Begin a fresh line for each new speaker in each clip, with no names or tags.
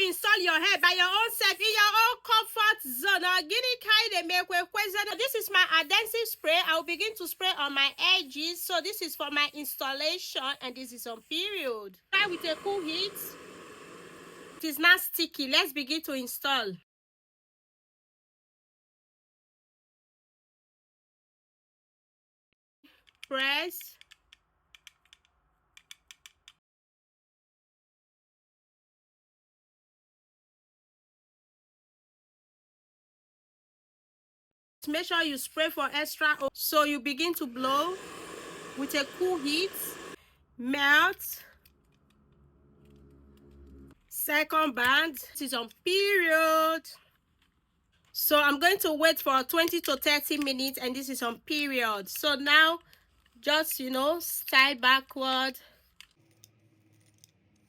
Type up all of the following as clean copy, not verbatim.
install your hair by your own self in your own comfort zone. This is my adhesive spray. I will begin to spray on my edges. So this is for my installation, and this is on period. Try with a cool heat. It is not sticky. Let's begin to install. Press. Make sure you spray for extra. So you begin to blow with a cool heat. Melt. Second band. This is on period. So I'm going to wait for 20 to 30 minutes, and this is on period. So now just, style backward.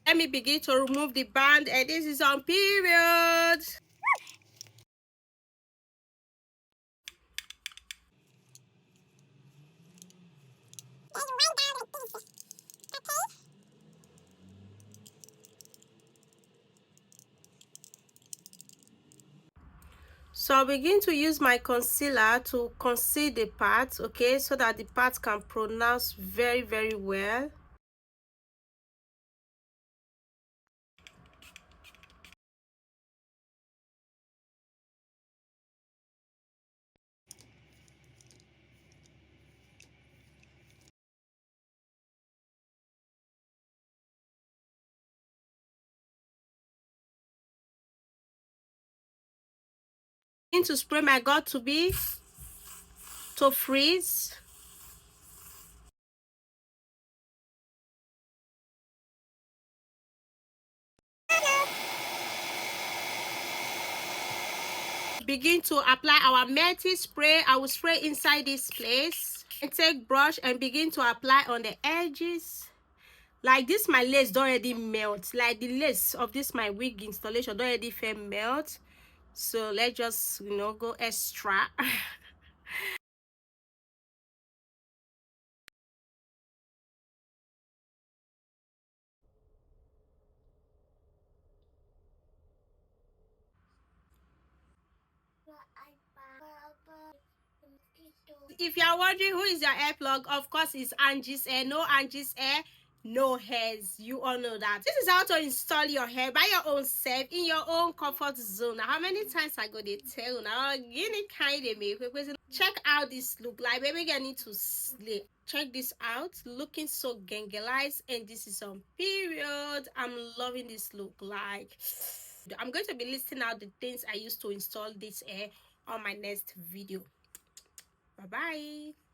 Let me begin to remove the band, and this is on period. So I'll begin to use my concealer to conceal the part, okay, so that the part can pronounce very, very well. To spray my God to freeze. Begin to apply our melting spray. I will spray inside this place and take brush and begin to apply on the edges. Like this, my lace don't already melt. Like the lace of this my wig installation don't already feel melt. So let's just go extra. If you are wondering who is your hair plug, of course it's Angie's hair. No Angie's hair, no hairs. You all know that. This is how to install your hair by your own self in your own comfort zone. Now, how many times I go to tell now? Check out this look. Like baby girl need to slay. Check this out. Looking so gangelized, and this is on period. I'm loving this look. Like I'm going to be listing out the things I used to install this hair on my next video. Bye bye.